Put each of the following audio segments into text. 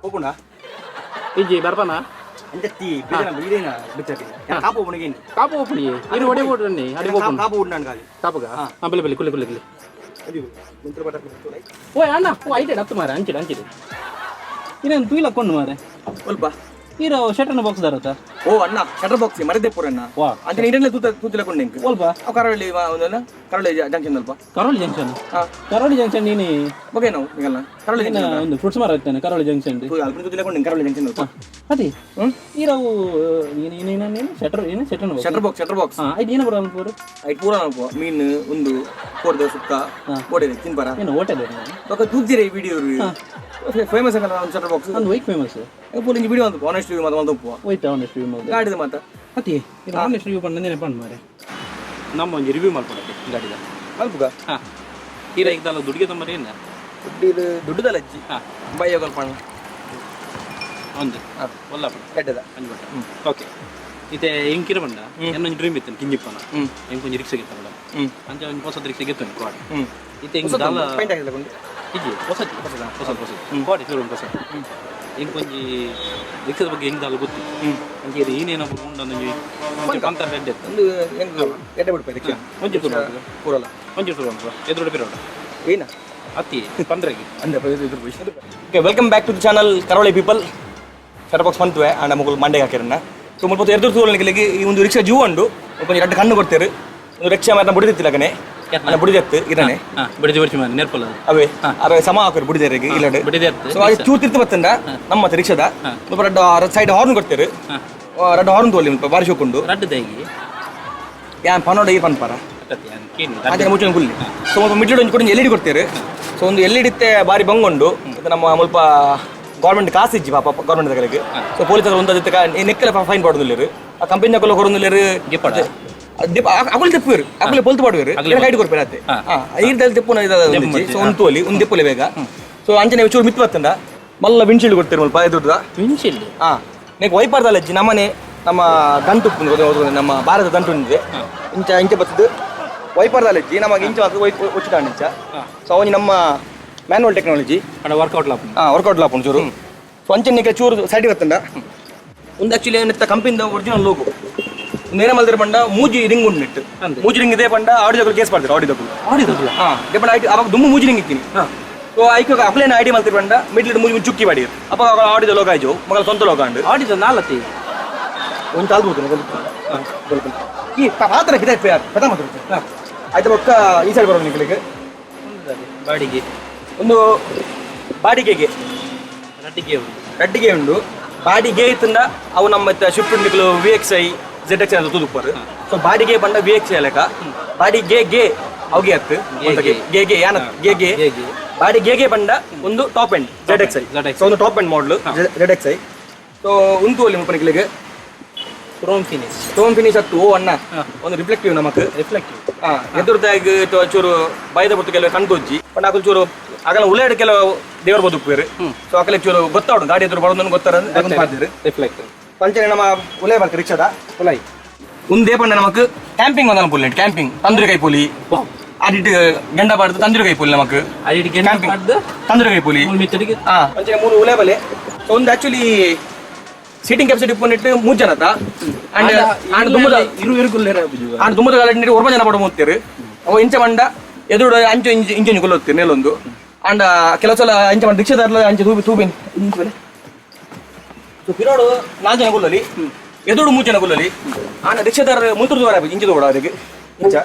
ಹೋಗೋಣ ಇಜ್ಜಿ ಬರ್ತಾನ ಅಂಜತ್ತಿ ಬಿಡೇನ ಬಿಚ್ಚತಿ ಕಾಪು ಓಪನಿಗೆ ಕಾಪು ಓಪನಿ ಇರು ಒಡೆ ಓಡನ್ನಿ ಅಡಿ ಓಪನ್ ಕಾಪು ಓಡನ ಗಾಲಿ ಕಾಪುಗ ಬೆಲೆ ಬೆಲೆ ಕುಲೆ ಕುಲೆ ಕುಲೆ ಅದು ಮಂತ್ರ ಬಟಕ್ ಓಯ್ ಅಣ್ಣ ಐತೆ ಹತ್ತು ಮಾರೆ ಅಂಚಿಡು ಅಂಚಿಡು ಇನ್ನೇನು ತೂಯಿಲ್ ಹಾಕೊಂಡು ಮಾರೆ ಸ್ವಲ್ಪ ಹೀರೋ ಶಟರ್ನ ಬಾಕ್ಸ್ ದಾರತ ಓ ಅಣ್ಣ ಶಟರ್ ಬಾಕ್ಸ್ ಮರದೆ ಪೂರಣ್ಣ ಅಂತ ನೀರನ್ನ ತೂತಿಲಕೊಂಡು ನಿಂಗೆ ಸ್ವಲ್ಪ ಕರಾವಳಿ ಒಂದಲ್ಲ ಕರಾವಳಿ ಜಂಕ್ಷನ್ ಅಲ್ಪ ಕರಾವಳಿ ಜಂಕ್ಷನ್ ಕರಾವಳಿ ಜಂಕ್ಷನ್ ನೀನು ಬಗ್ಗೆ ನಾವು ಈಗಲ್ಲ ಕರಾವಳಿ ಜಂಕ್ಷನ್ ಒಂದು ಫ್ರೂಟ್ಸ್ ಮಾರ ಇರ್ತಾನೆ ಕರಾವಳಿ ಜಂಕ್ಷನ್ ಅಲ್ಪ ತೂತಿಲಕೊಂಡು ನಿಂಗೆ ಕರಾವಳಿ ಜಂಕ್ಷನ್ ಅಲ್ಪ ಅದೇ ಹೀರೋವು ನೀನು ಶಟರ್ ಬಾಕ್ಸ್ ಐದು ಏನು ಬರೋದು ಪೂರು ಐದು ಪೂರ ನಾವು ಮೀನು ಒಂದು ಕೋರ್ದ ಸುಕ್ಕ ಓಡಿದೆ ತಿನ್ಬಾರ ಏನು ಹೋಟೆಲ್ ತೂಗ್ದಿರ ಈ ವಿಡಿಯೋ ಫೇಮಸ್ ಆಗಲ್ಲ ಒಂದು ಶಟರ್ ಬಾಕ್ಸ್ ಒಂದು ವೈಕ್ ಫೇಮಸ್ ಪೂರ ಈ ವಿಡಿಯೋ ಒಂದು ಆನೆಸ್ಟ್ ರಿವ್ಯೂ ಮಾತು ಒಂದು ಹೋಯ್ತಾ ಆನೆಸ್ಟ್ ರಿವ್ಯೂ ಮಾಡಿ ಗಾಡಿದ ಮಾತಾ ಅತಿ ಇದು ಆನೆಸ್ಟ್ ರಿವ್ಯೂ பண்ண ನೆನಪು ಮಾರೆ ನಮ್ಮ ಒಂದು ರಿವ್ಯೂ ಮಾಡ್ಕೊಡಕ್ಕೆ ಗಾಡಿದ ಅಲ್ಪಗ ಹಾಂ ಹೀರ ಇದ್ದಲ್ಲ ದುಡ್ಡಿಗೆ ತೊಂಬರಿ ಏನು ದುಡ್ಡಿದು ದುಡ್ಡುದಲ್ಲ ಅಜ್ಜಿ ಹಾಂ ಬೈಯ ಕಲ್ಪಣ ಒಂದು ಒಲ್ಲಪ್ಪ ಕೆಟ್ಟದ ಅಂದ್ಬಿಟ್ಟ ಓಕೆ ಇತ್ತೆ ಹೆಂಗಿರ ಬಂಡ ಏನೊಂದು ಡ್ರೀಮ್ ಇತ್ತು ಕಿಂಜಿಪ್ಪನ ಹೆಂಗೆ ಕೊಂಚ ರಿಕ್ಷೆಗೆ ತಗೊಳ್ಳ ಅಂಚ ಒಂದು ಹೊಸ ರಿಕ್ಷೆಗೆ ಎತ್ತು ಕೋಡ್ ಇತ್ತೆ ಹೆಂಗೆ ದಾಲ ಪೈಂಟ್ ಆಗಿಲ್ಲ ಇಜ್ಜಿ ಹೊಸತಿ ಕೋಡಿ ಶೋರೂಮ್ ಹೊಸ ಹೆಂಗೆ ಕೊಂಚಿ ರಿಕ್ಷದ ಬಗ್ಗೆ ಹೆಂಗೆ ದಾಲ ಗೊತ್ತು ಹಂಗೆ ಇದು ಏನೇನೋ ಉಂಟು ಕಾಂತ ರೆಡ್ ಇತ್ತು ಒಂದು ಹೆಂಗೆ ಎಡ್ಡೆ ಬಿಡ್ಬೇಕು ರಿಕ್ಷಾ ಒಂಚೂರು ಶುರು ಪೂರಲ್ಲ ಒಂಚೂರು ಶುರು ಎದುರು ಪಿರೋಡ ಏನ ಅತಿ ಪಂದ್ರಗೆ okay welcome back to the channel Karavali people shutter box ಬಂತುವೆ ಆಂಡ ಮುಗುಲು ಮಂಡೆಗೆ ಹಾಕಿರನ್ನ ಸೊ ಮುಲ್ಪ ಎರಡು ತೋಲಿಗೆ ಈ ಒಂದು ರಿಕ್ಷಾ ಜೂ ಉಂಡು ಕೊಂಚ ಎರಡು ಕಣ್ಣು ಕೊಡ್ತೇರು ಒಂದು ರಿಕ್ಷಾ ಮಾತ್ರ ಬುಡಿದಿತ್ತಿಲ್ಲ ಕನೆ ಅಲ್ಲ ಬುಡಿದೆತ್ತು ಇರನೆ ಬಿಡಿದಿ ಬರ್ಚಿ ಮಾಡಿ ನೆರ್ಪಲ್ಲ ಅವೇ ಅರ ಸಮ ಹಾಕರು ಬುಡಿದೇರಿಗೆ ಇಲ್ಲಡೆ ಬಿಡಿದೆತ್ತು ಸೊ ಅದು ಚೂರ್ ತಿರ್ತು ಬತ್ತಂಡ ನಮ್ಮ ರಿಕ್ಷಾದ ಸ್ವಲ್ಪ ಎರಡು ಸೈಡ್ ಹಾರ್ನ್ ಕೊಡ್ತೇರು ಎರಡು ಹಾರ್ನ್ ತೋಲಿ ಮುಲ್ಪ ಬಾರಿ ಶೋಕೊಂಡು ರಡ್ಡು ದೈಗಿ ಯಾನ್ ಪನೋಡ ಈ ಪನ್ಪಾರ ಅದೇ ಮುಚ್ಚಿನ ಗುಲ್ಲಿ ಸೊ ಒಂದು ಮಿಡ್ಲ್ ಒಂದು ಕೊಟ್ಟು ಎಲ್ ಇ ಡಿ ಕೊಡ್ತೇರು ಸೊ ಒಂದು ಎಲ್ ಇ ಡಿ ಬಾರಿ ಬಂಗೊಂಡು ನಮ್ಮ ಮುಲ್ಪ ಗೌರ್ಮೆಂಟ್ ಕಾಸು ಇಜ್ಜಿ ಪಾಪ ಗೌರ್ಮೆಂಟ್ ತಗಲಿಗೆ ಸೊ ಪೊಲೀಸರು ಒಂದು ಅದಕ್ಕೆ ನೆಕ್ಕಲ ಫೈನ್ ಪಡೋದಿಲ್ಲರು ಆ ಕಂಪನಿ ಕೊಲ್ಲ ಕೊಡೋದಿಲ್ಲರು ಅಕುಲ್ ತೆಪ್ಪುವರು ಅಕುಲೆ ಪೊಲ್ತು ಪಾಡುವರು ಕೈಟ್ ಕೊಡ್ಬೇಡ ಅತ್ತೆ ಐದಲ್ಲಿ ತೆಪ್ಪು ಸೊ ಒಂದು ತೋಲಿ ಒಂದು ತೆಪ್ಪುಲೆ ಬೇಗ ಸೊ ಅಂಚನೆ ಚೂರು ಮಿತ್ತು ಬತ್ತಂಡ ಮಲ್ಲ ವಿಂಡ್ಶೀಲ್ಡ್ ಕೊಡ್ತೀರಿ ಸ್ವಲ್ಪ ಎದುರ್ದ ವಿಂಡ್ಶೀಲ್ಡ್ ನೆಕ್ ವೈಪರ್ದಲ್ಲ ಅಜ್ಜಿ ನಮ್ಮನೆ ನಮ್ಮ ದಂಟು ನಮ್ಮ ಭಾರತ ದಂಟು ಇದೆ ಇಂಚೆ ಬರ್ತದ್ದು ವೈಪರ್ದಲ್ಲ ಅಜ್ಜಿ ನಮಗೆ ಇಂಚ ಉಚಿತ ಇಂಚ ಸೊ ಅವನಿ ನಮ್ಮ ಮ್ಯಾನುವಲ್ ಟೆಕ್ನಾಲಜಿ ವರ್ಕೌಟ್ ಲಾಪ್ ಚೂರು ಸೊ ಅಂಚೆ ಚೂರು ಸೈಡ್ ಬತ್ತಂಡ ಒಂದು ಆಕ್ಚುಲಿ ಏನಿತ್ತ ಕಂಪನಿದ ಒರಿಜಿನಲ್ ಲೋಗೋ ನೇರ ಮಲ್ದಿರ ಪಂಡ ಮೂಜಿ ರಿಂಗ್ ಉಂಡಿಟ್ಟು ಮೂಜಿ ರಿಂಗ್ ಇದೇ ಪಂಡ ಆಡಿದಗಳು ಕೇಸ್ ಮಾಡ್ತಾರೆ ಆಡಿದಗಳು ಡಿಪೆಂಡ್ ಆಯ್ತು ಅವಾಗ ದುಮ್ಮು ಮೂಜಿ ರಿಂಗ್ ಇತ್ತೀನಿ ಸೊ ಐಕ ಅಪ್ಲೇನ ಐಡಿ ಮಲ್ತಿರ ಪಂಡ ಮಿಡ್ಲ್ ಮೂಜಿ ಚುಕ್ಕಿ ಮಾಡಿ ಅಪ್ಪ ಆಡಿದ ಲೋಕ ಆಯ್ತು ಮಗಳ ಸ್ವಂತ ಲೋಕ ಅಂಡು ಆಡಿದ ನಾಲತ್ತಿ ಒಂದು ತಾಲ್ಬೋದು ಈ ಪಾತ್ರ ಇದೆ ಪದ ಮಾತ್ರ ಆಯ್ತು ಪಕ್ಕ ಈ ಸೈಡ್ ಬರೋದು ನಿಖಲಿಕ್ಕೆ ಬಾಡಿಗೆ ಒಂದು ಬಾಡಿಗೆಗೆ ರಡ್ಡಿಗೆ ಉಂಡು ಬಾಡಿಗೆ ಇತ್ತಂಡ ಅವು ನಮ್ಮ ಶಿಫ್ಟ್ ನಿಖಲು VXI ZX ಅಂತ ತುದುಕ್ಬಾರು ಸೊ ಬಾಡಿಗೆ ಬಂಡ VXI ಲೆಕ್ಕ ಬಾಡಿಗೆ ಅವಗೆ ಹತ್ತು ಗೆ ಯಾನ ಗೆ ಬಾಡಿಗೆ ಬಂಡ ಒಂದು ಟಾಪ್ ಎಂಡ್ ZXI ಸೊ ಒಂದು ಟಾಪ್ ಎಂಡ್ ಮಾಡಲು ZXI ಸೊ ಒಂದು ಅಲ್ಲಿ ಮುಪ್ಪನಿಗೆ ಕ್ರೋಮ್ ಫಿನಿಶ್ ಹತ್ತು ಓ ಅಣ್ಣ ಒಂದು ರಿಫ್ಲೆಕ್ಟಿವ್ ನಮಕ್ ಎದುರ್ದಾಗಿ ಚೂರು ಬೈದ ಬತ್ತು ಕೆಲವು ಕಣ್ತೊಜ್ಜಿ ಬಟ್ ಅಕಲ್ ಚೂರು ಆಗಲ್ಲ ಉಳ್ಳಾಡಿ ಕೆಲವು ದೇವರ ಬದುಕ್ಬೇರು ಸೊ ಅಕಲೆ ಚೂರು ಗೊತ್ತಾಡು ಗಾಡಿ ಎದುರು ಬರೋದನ್ನು ಗೊತ್ತಾರ ರಿಫ್ಲೆಕ್ಟಿವ್ ಪಂಚನೆ ನಮ್ಮ ಉಲೈ ಬರ್ಕ ರಿಕ್ಷಾದ ಉಲೈ ಒಂದೇ ಪಂಡ ನಮಕ್ ಕ್ಯಾಂಪಿಂಗ್ ಒಂದಲ್ಲ ಪುಲ್ ಕ್ಯಾಂಪಿಂಗ್ ತಂದ್ರೆ ಕೈ ಪೋಲಿ ಅಡಿಟ್ ಗಂಡ ಬಾರ್ದು ತಂದ್ರೆ ಕೈ ಪೋಲಿ ನಮಕ್ ತಂದ್ರೆ ಕೈ ಪೋಲಿ ಪಂಚನೆ ಮೂರು ಉಲೈ ಬಲೆ ಸೊ ಒಂದು actually seating capacity ಪೊನ್ನಿಟ್ಟು 3 Janata and ದುಮ್ಮದ ಗಾಡಿ ಒರ್ಬ ಜನ ಪಡ ಹೋಗ್ತೀರಿ ಅವ ಇಂಚ ಮಂಡ ಎದುರು ಅಂಚು ಇಂಚಿನ ಕೊಲ್ಲೋಗ್ತೀರಿ ನೆಲೊಂದು ಅಂಡ್ ಕೆಲವು ಸಲ ಅಂಚ ಮಂಡ ರಿಕ್ಷಾದಾರ್ಲ ಅಂಚೆ ತೂಬಿ ಪಿರೋಡು 4 ಜನ ಕೊಲ್ಲಲಿ ಎದುರು 3 ಜನ ಕೊಲ್ಲಲಿ ಅಂಡ್ ರಿಕ್ಷಾದಾರ ಮುಂತುರ್ದವರ ಇಂಚಿ ತೋಡ ಅದಕ್ಕೆ ಇಂಚ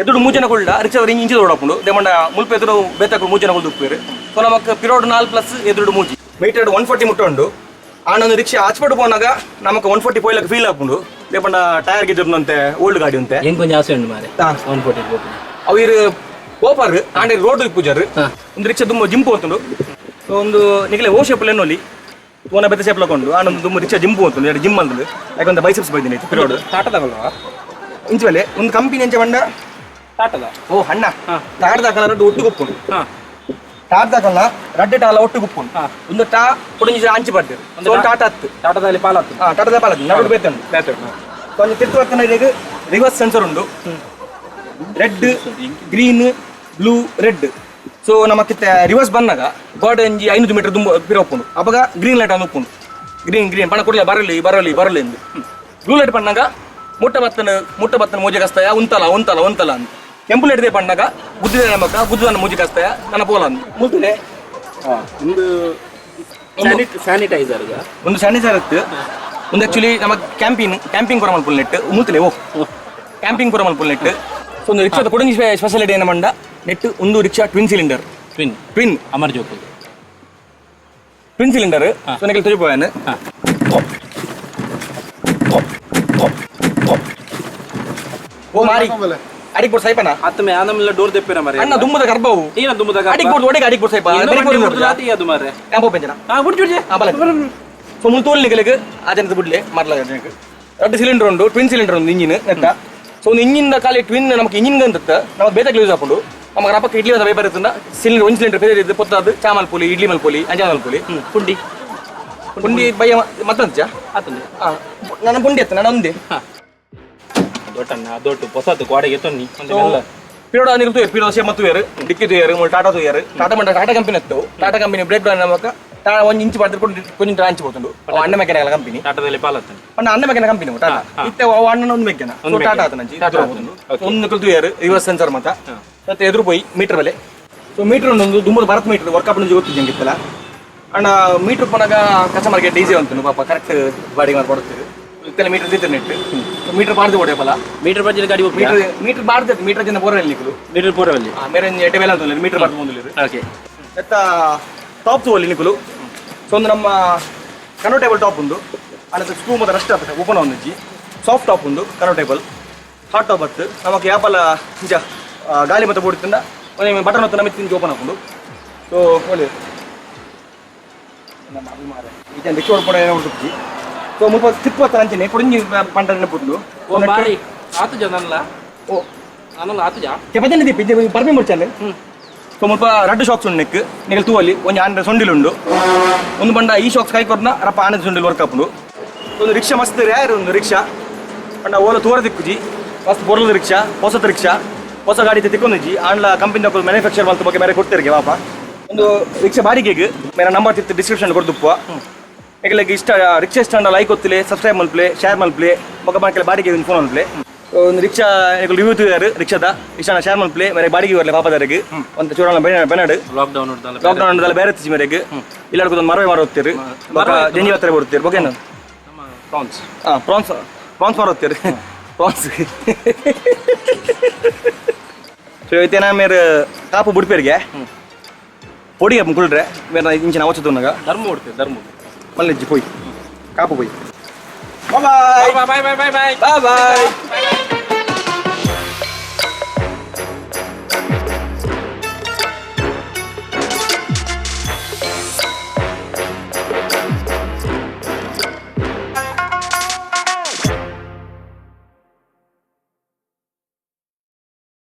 ಎದುರು 3 ಜನ ಕೊಲ್ಲ ರಿಕ್ಷಾದಾರ ಇಂಚಿ ತೋಡಪ್ಪುಂಡು ದೇಮಂಡ ಮುಲ್ಪ ಎದುರು ಬೇತಕ್ಕೆ 3 ಜನ ಕೊಲ್ದುಪ್ಪೇರು ಸೊ ನಮಕ್ ಪಿರೋಡು 4 ಪ್ಲಸ್ ಎದುರು 3 ಮೀಟರ್ 140 ಮುಟ್ಟುಂಡು ಆನೊಂದು ರಿಕ್ಷಾ ಆಚ್ಪಟ್ಟು ಪೋನಾಗ ನಮಕ್ 140 ಪೋಯ್ಲಕ್ಕೆ ಫೀಲ್ ಹಾಕೊಂಡು ಲೇಪಂಡ ಟೈರ್ ಗಿದ್ದಂತೆ ಓಲ್ಡ್ ಗಾಡಿ ಅಂತೆ ಕೊಂಚ ಆಸೆ ಉಂಟು ಮಾರೆ 140 ಅವಿರು ಪೋಪರ್ ಆಂಡೆ ರೋಡ್ ಪೂಜಾರು ಒಂದು ರಿಕ್ಷಾ ತುಂಬ ಜಿಂಪು ಹೋಗ್ತುಂಡು ಸೊ ಒಂದು ನಿಗಲೆ ಓ ಶೇಪ್ ಲೆನ್ನೋಲಿ ಓನ ಬೆತ್ತ ಶೇಪ್ ಲಕೊಂಡು ಆನೊಂದು ತುಂಬ ರಿಕ್ಷಾ ಜಿಂಪು ಹೋಗ್ತುಂಡು ಎರಡು ಜಿಮ್ ಅಂತಂದು ಯಾಕಂದ್ರೆ ಬೈಸೆಪ್ಸ್ ಬೈದಿನಿ ಪಿರೋಡ್ ಟಾಟದಲ್ವಾ ಇಂಚಲೆ ಒಂದು ಕಂಪನಿ ಎಂಚ ಬಂಡ ಟಾಟದ ಓ ಅಣ್ಣ ಟಾಟದ ಕಲರ್ ಒಟ್ಟು ಕೊಪ್ಪುಂಡು ಟಾಟದಾಕಲ್ಲ ರಡ್ಡೆ ಟಾಲ ಒಟ್ಟು ಗುಪ್ಪುಂಡು ಒಂದು ಟಾ ಕೊಡಂಜಿ ಅಂಚಿ ಬರ್ತೀರಿ ಒಂದು ಟಾಟಾ ಹತ್ತು ಟಾಟದಲ್ಲಿ ಪಾಲತ್ತು ಟಾಟದ ಪಾಲತ್ತು ನಡು ಬೇತಂಡು కొంచెం తిరుగు పక్కన రివర్స్ సెన్సర్ ఉండు red green blue red so ನಮಕ್ಕಿತ್ತ ರಿವರ್ಸ್ ಬಂದಾಗ ಗಾಡಿ ಒಂಜಿ 500 ಮೀಟರ್ ತುಂಬ ಪಿರ ಒಪ್ಪುಂಡು ಅವಾಗ ಗ್ರೀನ್ ಲೈಟ್ ಅನ್ನು ಉಪ್ಪುಂಡು ಗ್ರೀನ್ ಪಣ ಕೊಡಲ ಬರಲಿ ಎಂದು ಬ್ಲೂ ಲೈಟ್ ಪಣ್ಣಾಗ ಮುಟ್ಟ ಬತ್ತನ ಮೂಜೆ ಕಸ್ತಾಯ ಉಂತಲ ಅಂತ ಕೆಂಪು ಲೈಟ್ ದೇ ಪಣ್ಣಾಗ ಗುದ್ದಿದ ನಮಕ ಗುದ್ದನ ಮೂಜೆ ಕಸ್ತಾಯ ನನ್ನ ಪೋಲ ಅಂದು ಮುಲ್ತದೆ ಒಂದು ಸ್ಯಾನಿಟೈಸರ್ ಒಂದು ಸ್ಯಾನಿಟೈಸರ್ ಇತ್ತು ಒಂದು ಆಕ್ಚುಲಿ ನಮಗೆ ಕ್ಯಾಂಪಿಂಗ್ ಕೊರ ಮಲ್ಪುಲ್ ನೆಟ್ ಮುಲ್ತಲೆ ಕ್ಯಾಂಪಿಂಗ್ ಕೊರ ಮಲ್ಪುಲ್ ನೆಟ್ ಸೊ ಒಂದು ರಿಕ್ಷಾದ ಕೊಡಂಗಿ ಸ್ಪೆಷಾಲಿಟಿ ಏನ ಮಂಡ ನೆಟ್ ಒಂದು ರಿಕ್ಷಾ ಟ್ವಿನ್ ಸಿಲಿಂಡರ್ ಅಮರ್ ಜೋಕು ಟ್ವಿನ್ ಸಿಲಿಂಡರ್ ಸೊ ನೆಗಲ್ ತೊಜಿಪೋಯನ್ ಓ ಮಾರಿ ಅಡಿಗೆ ಬೋರ್ ಸೈಪನ ಆತಮೆ ಆನಮಿಲ್ಲ ಡೋರ್ ತೆಪ್ಪಿನ ಮರೆ ಅಣ್ಣ ದುಮ್ಮದ ಗರ್ಭವು ಏನ ದುಮ್ಮದ ಅಡಿಗೆ ಬೋರ್ ಸೈಪ ರಾತಿ ಅದು ಮರೆ ಕ್ಯಾಂಪೋ ಪೆಂಜನ ಸೊ ಮುಲ್ ತೋಲ್ ನಿಗಲಿಗೆ ಆ ಜನದ ಬಿಡ್ಲೆ ಮಾಡ್ಲ ಜನಕ್ಕೆ 2 ಸಿಲಿಂಡರ್ ಉಂಡು ಟ್ವಿನ್ ಸಿಲಿಂಡರ್ ಒಂದು ಇಂಜಿನ್ ನೆತ್ತ ಸೊ ಒಂದು ಇಂಜಿನ್ ಖಾಲಿ ಟ್ವಿನ್ ನಮಗೆ ಇಂಜಿನ್ ಅಂತ ನಮಗೆ ಬೇತಾಗಿ ಯೂಸ್ ಹಾಕೊಂಡು ನಮಗೆ ರಪ್ಪಕ್ಕೆ ಇಡ್ಲಿ ಅಂತ ಬೇರೆ ಇರ್ತದ ಸಿಲಿಂಡರ್ ಒಂದು ಸಿಲಿಂಡರ್ ಬೇರೆ ಇದು ಪೊತ್ತದು ಚಾ ಮಲ್ಪುಲಿ ಇಡ್ಲಿ ಮಲ್ಪುಲಿ ಅಂಜಾ ಮಲ್ಪುಲಿ ಪುಂಡಿ ಬಯ್ಯ ಮತ್ತಂಚ ಆತಂದೆ ನನ್ನ ಪುಂಡಿ ಎತ್ತ ನಾನು ಒಂದೇ ದೊಡ್ಡ ಹೊಸದು ಗೋಡೆಗೆ ತೊನ್ನಿ ಪಿರೋಡ ನೀರು ತೂಯರು ಪಿರೋಡ ಸೇಮ್ ತೂಯರು ಡಿಕ್ಕಿ ತೂಯರು ಟಾಟಾ ತೂಯರು ಟಾಟಾ ಕಂಪನಿ ಎತ್ತು ಟಾಟಾ ಕಂಪನಿ ಬ್ರೇಕ್ ಡೌನ್ ನಮಕ ಒಂದು ಇಂಚು ಪಡೆದು ಕೊಂಚ ರಾಂಚಿ పోతుండు ಅಣ್ಣ ಮೆಕ್ಯಾನಿಕಲ್ ಕಂಪನಿ ಟಾಟಾದಲ್ಲಿ ಪಾಲತ್ತನೆ ಅಣ್ಣ ಮೆಕ್ಯಾನಿಕಲ್ ಕಂಪನಿ ಟಾಟಾ ಇತ್ತೆ ಅಣ್ಣ ಒಂದು ಮೆಕ್ಯಾನ ಟಾಟಾ ಆತನಂಜಿ ಒಂದು ತೂಯರು ರಿವರ್ಸ್ ಸೆನ್ಸರ್ ಮತ ಮತ್ತೆ ಎದುರು ಪೋಯಿ ಮೀಟರ್ ಬೆಲೆ ಸೊ ಮೀಟರ್ ಒಂದು ದುಮ್ಮದ ಭಾರತ್ ಮೀಟರ್ ವರ್ಕ್ ಅಪ್ ಗೊತ್ತಿದ್ದಂಗಿತ್ತಲ್ಲ ಅಣ್ಣ ಮೀಟರ್ ಪನಾಗ ಕಸ್ಟಮರ್ಗೆ ಈಸಿ ಅಂತನು ಪಾಪ ಕರೆಕ್ಟ್ ಬಾಡಿ ಮಾಡಿ ಕೊಡ್ತೀವಿ ಇತ್ತೆಲ್ಲ ಮೀಟರ್ ದಿತ್ತು ನೆಟ್ ಮೀಟರ್ ಬಾರ್ದು ಹೊಡೆಯಪ್ಪಲ್ಲ ಮೀಟರ್ ಬಾರ್ದು ಗಾಡಿ ಮೀಟರ್ ಬಾರ್ದು ಮೀಟರ್ ಜನ ಬೋರಲ್ಲಿ ನಿಕ್ಕಲು ಮೀಟರ್ ಪೋರಲ್ಲಿ ಮೇರೆ ಎಟ್ಟೆ ಬೇಲ ಅಂತ ಮೀಟರ್ ಬಾರ್ದು ಮುಂದಿಲ್ಲ ಓಕೆ ಎತ್ತ ಟಾಪ್ ತೋಲಿ ನಿಕ್ಕಲು ಸೊ ಒಂದು ನಮ್ಮ ಕನ್ವರ್ಟೇಬಲ್ ಟಾಪ್ ಒಂದು ಅನಂತರ ಸ್ಕ್ರೂ ಮತ್ತು ರಸ್ಟ್ ಆಗ್ತದೆ ಓಪನ್ ಒಂದಿಜ್ಜಿ ಸಾಫ್ಟ್ ಟಾಪ್ ಒಂದು ಕನ್ವರ್ಟೇಬಲ್ ಹಾಟ್ ಟಾಪ್ ಹತ್ತು ನಮಗೆ ಯಾಪಲ್ಲ ನಿಜ ಗಾಳಿ ಮತ್ತೆ ಬೋಡಿತ್ತಿಂದ ಒಂದು ಬಟನ್ ಹೊತ್ತು ನಮಗೆ ತಿಂದು ಓಪನ್ ಹಾಕೊಂಡು ಸೊ ಒಳ್ಳೆಯದು ನಮ್ಮ ಅಭಿಮಾನ ಇದನ್ನು ರಿಕ್ಷೋಡ್ ಕೂಡ ನೋಡ್ತಿದ್ವಿ ಸೊ ಮುಲ್ಪ ತಿಪ್ಪತ್ತ ಅಂಚನೆ ಕೊಡಿಂಜಿ ಪಂಡ ನೆನಪುಂಡು ಓ ಬಾರಿ ಆತು ಜನಲ್ಲ ಓ ನಾನಲ್ಲ ಆತು ಜಾ ಕೆಪಜನ ದೀಪ ಇದು ಪರ್ಮಿ ಮುಡ್ಚಾನೆ ಸೊ ಮುಲ್ಪ ರಡ್ಡು ಶಾಕ್ಸ್ ಉಂಡು ನೆಕ್ ನಿಗಲ್ ತೂವಲ್ಲಿ ಒಂದು ಆಂಡ್ರೆ ಸೊಂಡಿಲುಂಡು ಒಂದು ಬಂಡ ಈ ಶಾಕ್ಸ್ ಕೈ ಕೊರ್ನ ರಪ್ಪ ಆನಂದ ಸೊಂಡಿಲ್ ವರ್ಕ್ ಹಾಕೊಂಡು ಒಂದು ರಿಕ್ಷಾ ಮಸ್ತ್ ರ್ಯಾರ್ ಒಂದು ರಿಕ್ಷಾ ಪಂಡ ಓಲ ತೋರ ದಿಕ್ಕುಜಿ ಮಸ್ತ್ ಬೊರ್ಲದ ರಿಕ್ಷಾ ಹೊಸ ಗಾಡಿ ತಿಕ್ಕೊಂದಿಜ್ಜಿ ಆಂಡ್ಲ ಕಂಪನಿ ತಗೊಂಡು ಮ್ಯಾನುಫ್ಯಾಕ್ಚರ್ ಮಾಡ್ತ ಬಗ್ಗೆ ಮೇರೆ ಕೊಡ್ತಿರ್ಗೆ ಪಾಪ ಒಂದು ರಿಕ್ಷಾ ಬಾಡಿಗೆಗೆ ಮೇರೆ ನಂಬರ್ ತಿತ್ತು ಡಿಸ್ಕ್ರಿಪ್ಷನ್ ಕೊಡ್ದುಪ್ಪ ಏಕೆಲ್ಲ ಇಷ್ಟ ರಿಕ್ಷಾ ಸ್ಟ್ಯಾಂಡ್ ಲೈಕ್ ಗೊತ್ತಿಲ್ಲ ಸಬ್ಸ್ಕ್ರೈಬ್ ಮಲ್ಪ್ಲೆ ಶೇರ್ ಮಲ್ಪ್ಲೆ ಮಗ ಮಕ್ಕಳ ಬಾಡಿಗೆ ಒಂದು ಫೋನ್ ಮಲ್ಪ್ಲೆ ಒಂದು ರಿಕ್ಷಾ ರಿವ್ಯೂ ತೂಯಾರು ರಿಕ್ಷಾದ ಇಷ್ಟ ಶೇರ್ ಮಲ್ಪ್ಲೆ ಮೇರೆ ಬಾಡಿಗೆ ಬರಲಿ ಪಾಪದಾರಿಗೆ ಒಂದು ಚೂರಣ ಬೆನಾಡು ಲಾಕ್ಡೌನ್ ಬೇರೆ ತಿಚ್ಚಿ ಮೇರೆಗೆ ಇಲ್ಲ ಒಂದು ಮರವೆ ಮಾರೋತ್ತೀರಿ ಜಂಜಿ ಹತ್ರ ಬರುತ್ತೀರಿ ಬಗ್ಗೆನು ಪ್ರಾನ್ಸ್ ಮಾರೋತ್ತೀರಿ ಪ್ರಾನ್ಸ್ ಸೊ ಇವತ್ತೇನ ಮೇರೆ ಕಾಪು ಬುಡ್ಪೇರಿಗೆ పొడి కుళ్ళరే మీరు ఇంచిన అవచ్చుతున్నాగా ధర్మ మళ్ళీ పోయి కాపు పోయి bye bye bye bye bye bye bye